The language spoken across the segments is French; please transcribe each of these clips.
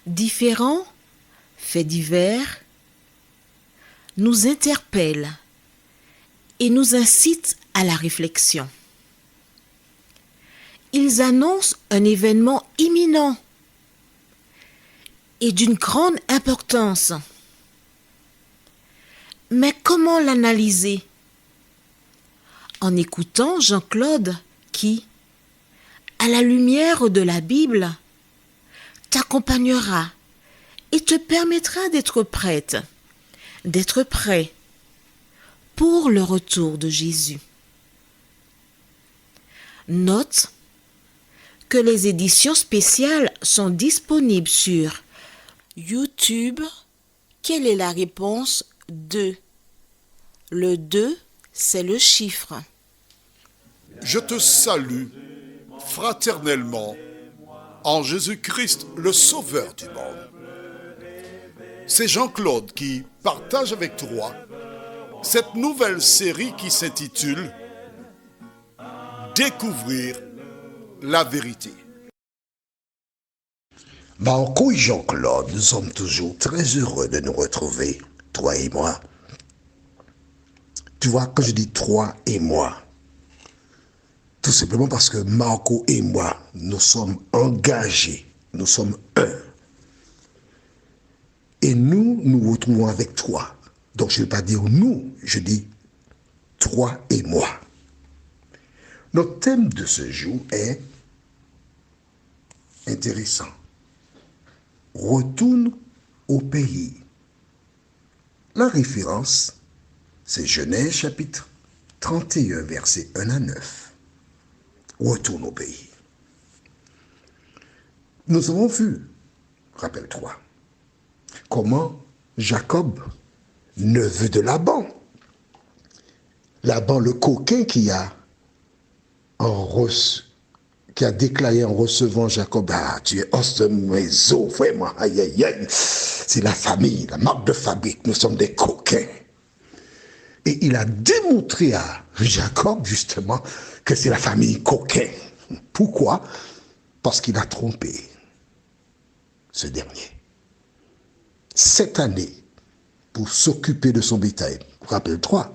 Différents faits divers nous interpellent et nous incitent à la réflexion. Ils annoncent un événement imminent et d'une grande importance. Mais comment l'analyser? En écoutant Jean-Claude qui, à la lumière de la Bible, t'accompagnera et te permettra d'être prête, d'être prêt pour le retour de Jésus. Note que les éditions spéciales sont disponibles sur YouTube. Quelle est la réponse 2? Le 2, c'est le chiffre. Je te salue fraternellement en Jésus-Christ, le Sauveur du monde. C'est Jean-Claude qui partage avec toi cette nouvelle série qui s'intitule Découvrir la vérité. Marco et Jean-Claude, nous sommes toujours très heureux de nous retrouver, toi et moi. Tu vois, quand je dis toi et moi, tout simplement parce que Marco et moi, nous sommes engagés, nous sommes un. Et nous nous retrouvons avec toi. Donc je ne vais pas dire nous, je dis toi et moi. Notre thème de ce jour est intéressant. Retourne au pays. La référence, c'est Genèse chapitre 31, versets 1 à 9. Retourne au pays. Nous avons vu, rappelle-toi, comment Jacob, neveu de Laban, le coquin qui a déclaré en recevant Jacob, ah, tu es os de mes os, vraiment, aïe, aïe, aïe, c'est la famille, la marque de fabrique, nous sommes des coquins. Et il a démontré à Jacob, justement, que c'est la famille coquin. Pourquoi? Parce qu'il a trompé ce dernier. Cette année, pour s'occuper de son bétail, rappelle-toi,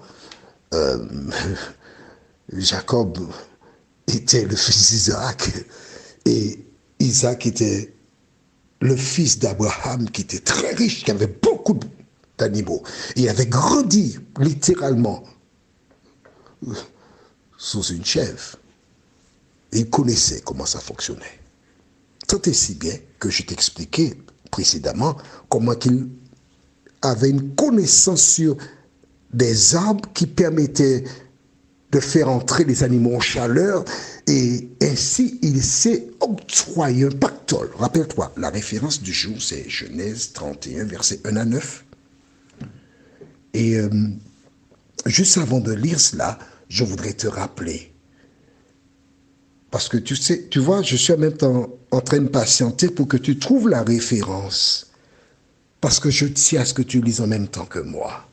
Jacob était le fils d'Isaac et Isaac était le fils d'Abraham qui était très riche, qui avait beaucoup d'animaux. Et il avait grandi littéralement sous une chèvre. Et il connaissait comment ça fonctionnait. Tant et si bien que je t'expliquais précédemment comment qu'il avait une connaissance sur des arbres qui permettaient de faire entrer les animaux en chaleur, et ainsi il s'est octroyé un pactole. Rappelle-toi, la référence du jour, c'est Genèse 31, versets 1 à 9. Et juste avant de lire cela, je voudrais te rappeler, parce que tu sais, tu vois, je suis en même temps en train de patienter pour que tu trouves la référence, parce que je tiens à ce que tu lises en même temps que moi.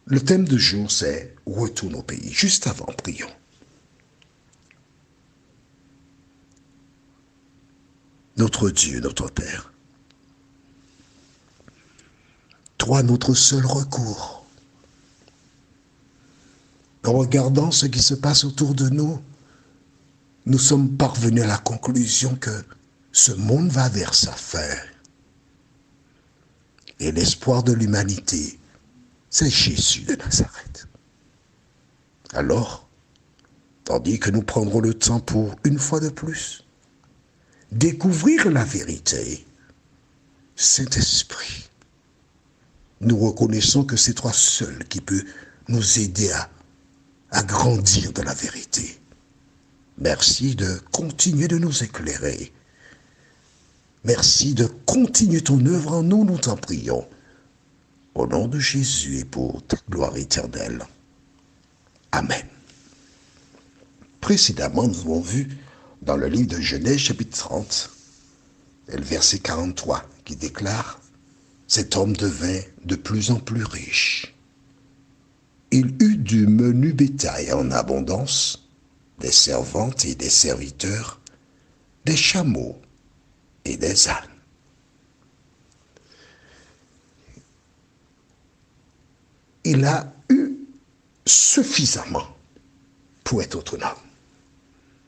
Le thème du jour, c'est « Retourne au pays ». Juste avant, prions. Notre Dieu, notre Père, toi, notre seul recours. En regardant ce qui se passe autour de nous, nous sommes parvenus à la conclusion que ce monde va vers sa fin. Et l'espoir de l'humanité, c'est Jésus de Nazareth. Alors, tandis que nous prendrons le temps pour, une fois de plus, découvrir la vérité, Saint-Esprit, nous reconnaissons que c'est toi seul qui peux nous aider à grandir dans la vérité. Merci de continuer de nous éclairer. Merci de continuer ton œuvre en nous, nous t'en prions. au nom de Jésus et pour ta gloire éternelle. Amen. Précédemment, nous avons vu dans le livre de Genèse, chapitre 30, et le verset 43, qui déclare « Cet homme devint de plus en plus riche. Il eut du menu bétail en abondance, des servantes et des serviteurs, des chameaux et des ânes. » Il a eu suffisamment pour être autonome.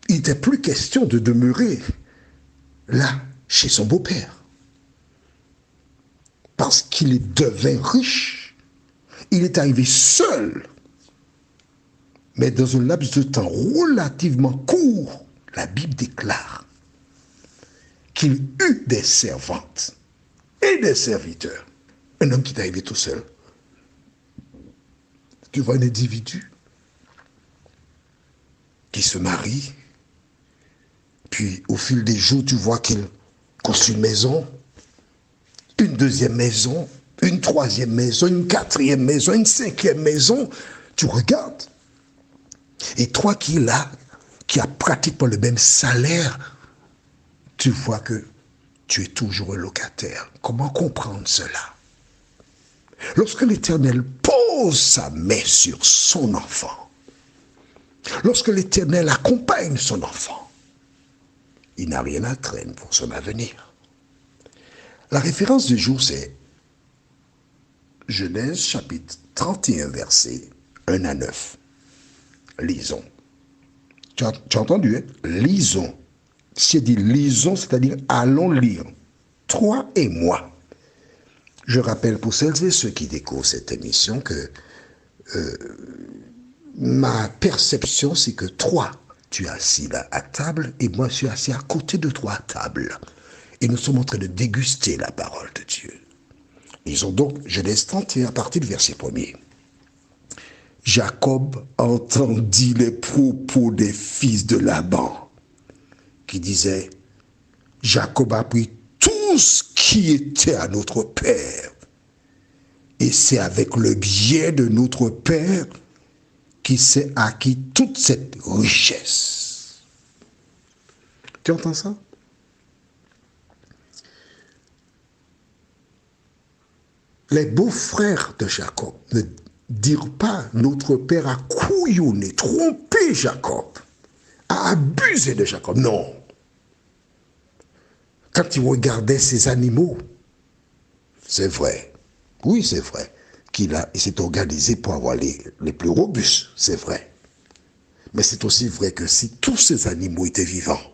Il n'était plus question de demeurer là, chez son beau-père. Parce qu'il devint riche, il est arrivé seul. Mais dans un laps de temps relativement court, la Bible déclare qu'il eut des servantes et des serviteurs. Un homme qui est arrivé tout seul. Tu vois un individu qui se marie, puis au fil des jours, tu vois qu'il construit une maison, une deuxième maison, une troisième maison, une quatrième maison, une cinquième maison. Tu regardes. Et toi qui es là, qui as pratiquement le même salaire, tu vois que tu es toujours un locataire. Comment comprendre cela? Lorsque l'Éternel pose sa main sur son enfant, lorsque l'Éternel accompagne son enfant, il n'a rien à craindre pour son avenir. La référence du jour, c'est Genèse chapitre 31, versets 1 à 9. Lisons. Tu as entendu, hein? Lisons. Si je dis lisons, c'est-à-dire allons lire. Toi et moi. Je rappelle pour celles et ceux qui découvrent cette émission que ma perception, c'est que toi, tu es assis là à table et moi, je suis assis à côté de toi à table. Et nous sommes en train de déguster la parole de Dieu. Lisons donc Genèse 31 à partir du verset 1er. Jacob entendit les propos des fils de Laban, qui disaient, Jacob a pris tout ce qui était à notre père, et c'est avec le bien de notre père qu'il s'est acquis toute cette richesse. Tu entends ça? Les beaux-frères de Jacob ne dirent pas notre père a couillonné, trompé Jacob, a abusé de Jacob. Non. Quand il regardait ces animaux, c'est vrai, oui c'est vrai, il s'est organisé pour avoir les plus robustes, c'est vrai. Mais c'est aussi vrai que si tous ces animaux étaient vivants,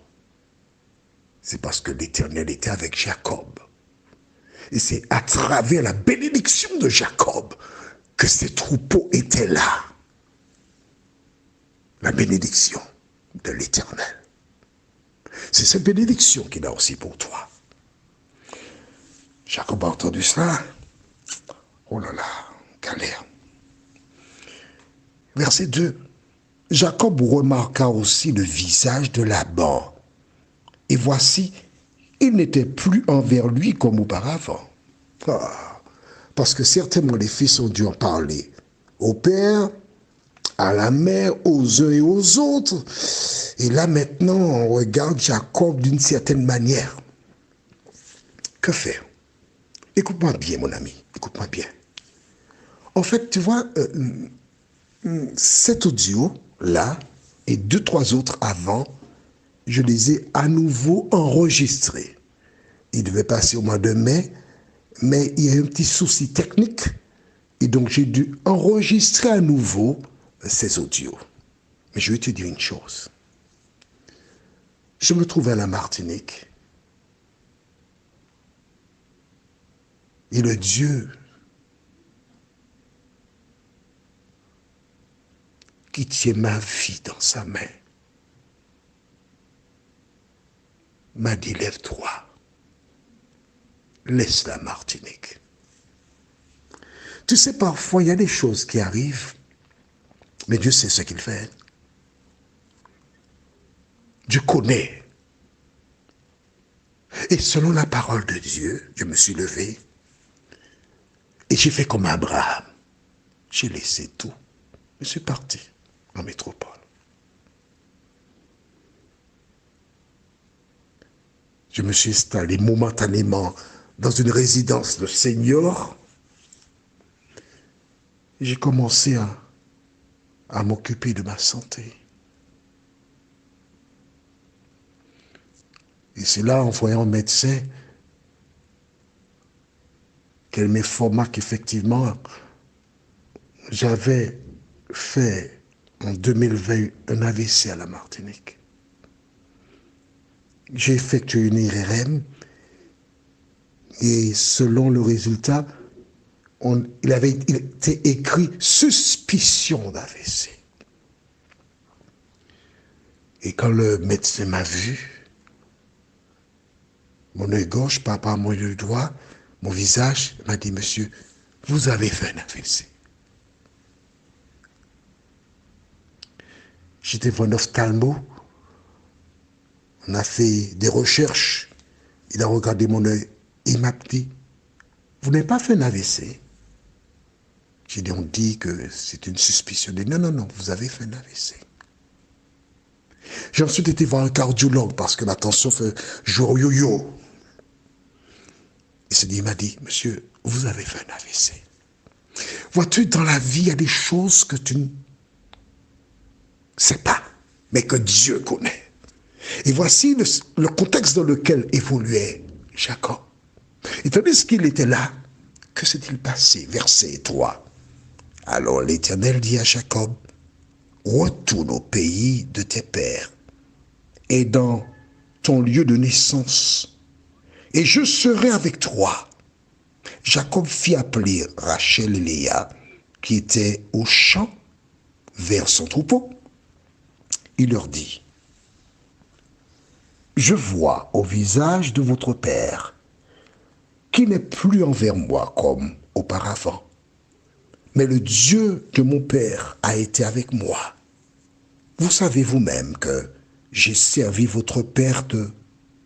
c'est parce que l'Éternel était avec Jacob. Et c'est à travers la bénédiction de Jacob que ces troupeaux étaient là. La bénédiction de l'Éternel. C'est cette bénédiction qu'il a aussi pour toi. Jacob a entendu cela. Oh là là, galère. Verset 2. Jacob remarqua aussi le visage de Laban. Et voici, il n'était plus envers lui comme auparavant. Parce que certainement les fils ont dû en parler au père, à la mère, aux uns et aux autres. Et là maintenant, on regarde Jacob d'une certaine manière. Que faire? Écoute-moi bien, mon ami. Écoute-moi bien. En fait, tu vois, cet audio-là et 2-3 autres avant, je les ai à nouveau enregistrés. Il devait passer au mois de mai, mais il y a un petit souci technique. Et donc, j'ai dû enregistrer à nouveau ces audios. Mais je vais te dire une chose. Je me trouvais à la Martinique. Et le Dieu qui tient ma vie dans sa main m'a dit, lève-toi, laisse la Martinique. Tu sais, parfois, il y a des choses qui arrivent, mais Dieu sait ce qu'il fait. Dieu connaît. Et selon la parole de Dieu, je me suis levé Et j'ai fait comme Abraham. J'ai laissé tout. Je suis parti en métropole. Je me suis installé momentanément dans une résidence de seniors. J'ai commencé à m'occuper de ma santé. Et c'est là, en voyant un médecin, qu'elle m'informa qu'effectivement, j'avais fait en 2020 un AVC à la Martinique. J'ai effectué une IRM et selon le résultat, il était écrit suspicion d'AVC. Et quand le médecin m'a vu, mon œil gauche par rapport à mon œil droit, mon visage m'a dit, monsieur, vous avez fait un AVC. J'étais voir un ophtalmo, on a fait des recherches, il a regardé mon œil, il m'a dit, vous n'avez pas fait un AVC. J'ai dit, on dit que c'est une suspicion. Non, non, non, vous avez fait un AVC. J'ai ensuite été voir un cardiologue parce que la tension fait jouer au yo-yo. Il m'a dit, monsieur, vous avez fait un AVC. Vois-tu, dans la vie, il y a des choses que tu ne sais pas, mais que Dieu connaît. Et voici le contexte dans lequel évoluait Jacob. Et tandis qu'il était là, que s'est-il passé? Verset 3. Alors l'Éternel dit à Jacob, retourne au pays de tes pères et dans ton lieu de naissance, et je serai avec toi. Jacob fit appeler Rachel et Léa, qui étaient au champ vers son troupeau. Il leur dit, je vois au visage de votre père qui n'est plus envers moi comme auparavant. Mais le Dieu de mon père a été avec moi. Vous savez vous-même que j'ai servi votre père de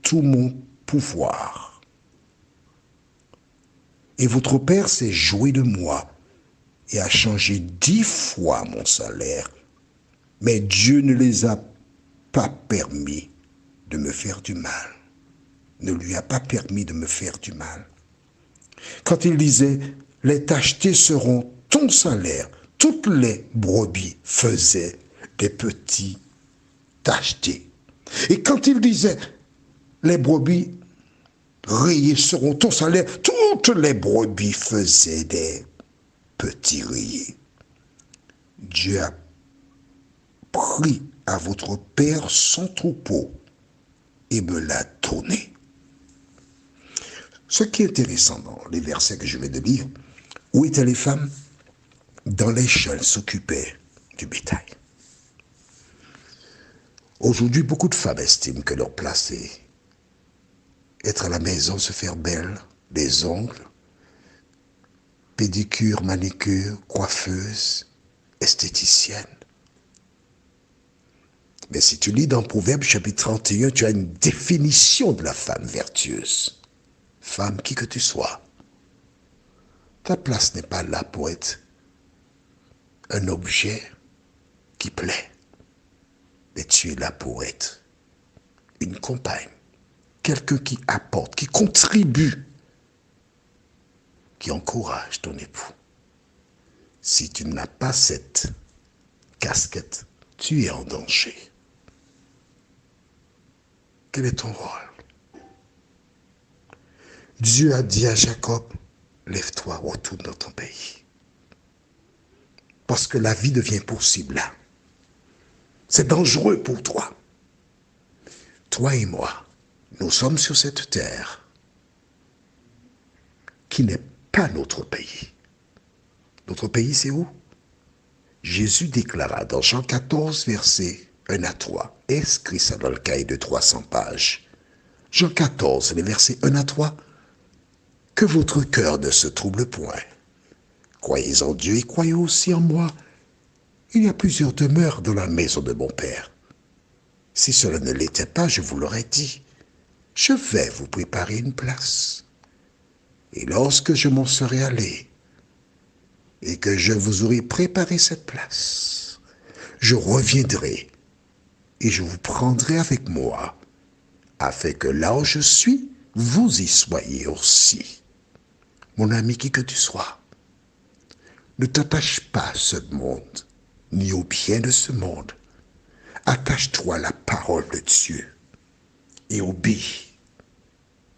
tout mon pouvoir. Et votre père s'est joué de moi et a changé 10 fois mon salaire. Mais Dieu ne les a pas permis de me faire du mal. Ne lui a pas permis de me faire du mal. Quand il disait, les tachetés seront ton salaire, toutes les brebis faisaient des petits tachetés. Et quand il disait, les brebis rayés seront ton salaire, toutes les brebis faisaient des petits rayés. Dieu a pris à votre père son troupeau et me l'a donné. Ce qui est intéressant dans les versets que je vais de lire, où étaient les femmes? Dans les champs, elles s'occupaient du bétail. Aujourd'hui, beaucoup de femmes estiment que leur place est être à la maison, se faire belle, des ongles, pédicure, manicure, coiffeuse, esthéticienne. Mais si tu lis dans Proverbes chapitre 31, tu as une définition de la femme vertueuse. Femme, qui que tu sois, ta place n'est pas là pour être un objet qui plaît, mais tu es là pour être une compagne, quelqu'un qui apporte, qui contribue, qui encourage ton époux. Si tu n'as pas cette casquette, tu es en danger. Quel est ton rôle? Dieu a dit à Jacob, lève-toi, retourne dans ton pays. Parce que la vie devient possible là. C'est dangereux pour toi. Toi et moi, nous sommes sur cette terre qui n'est pas notre pays. Notre pays, c'est où? Jésus déclara dans Jean 14, versets 1 à 3. Inscrit ça dans le cahier de 300 pages. Jean 14, les versets 1 à 3. Que votre cœur ne se trouble point. Croyez en Dieu et croyez aussi en moi. Il y a plusieurs demeures dans la maison de mon Père. Si cela ne l'était pas, je vous l'aurais dit. Je vais vous préparer une place. Et lorsque je m'en serai allé, et que je vous aurai préparé cette place, je reviendrai et je vous prendrai avec moi, afin que là où je suis, vous y soyez aussi. Mon ami, qui que tu sois, ne t'attache pas à ce monde, ni au bien de ce monde. Attache-toi à la parole de Dieu et obéis.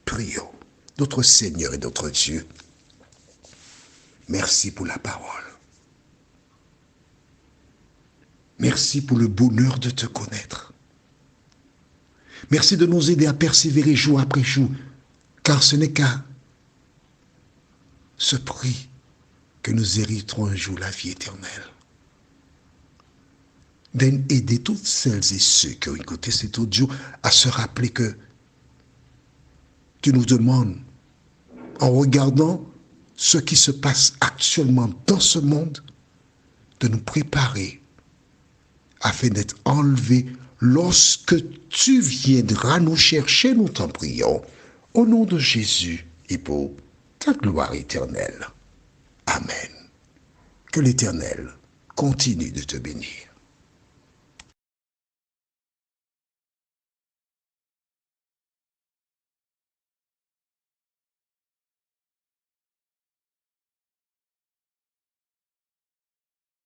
Prions. Notre Seigneur et notre Dieu, merci pour la parole. Merci pour le bonheur de te connaître. Merci de nous aider à persévérer jour après jour, car ce n'est qu'à ce prix que nous hériterons un jour la vie éternelle. D'aider toutes celles et ceux qui ont écouté cet audio à se rappeler que tu nous demandes, en regardant ce qui se passe actuellement dans ce monde, de nous préparer afin d'être enlevés lorsque tu viendras nous chercher, nous t'en prions, au nom de Jésus et pour ta gloire éternelle. Amen. Que l'Éternel continue de te bénir.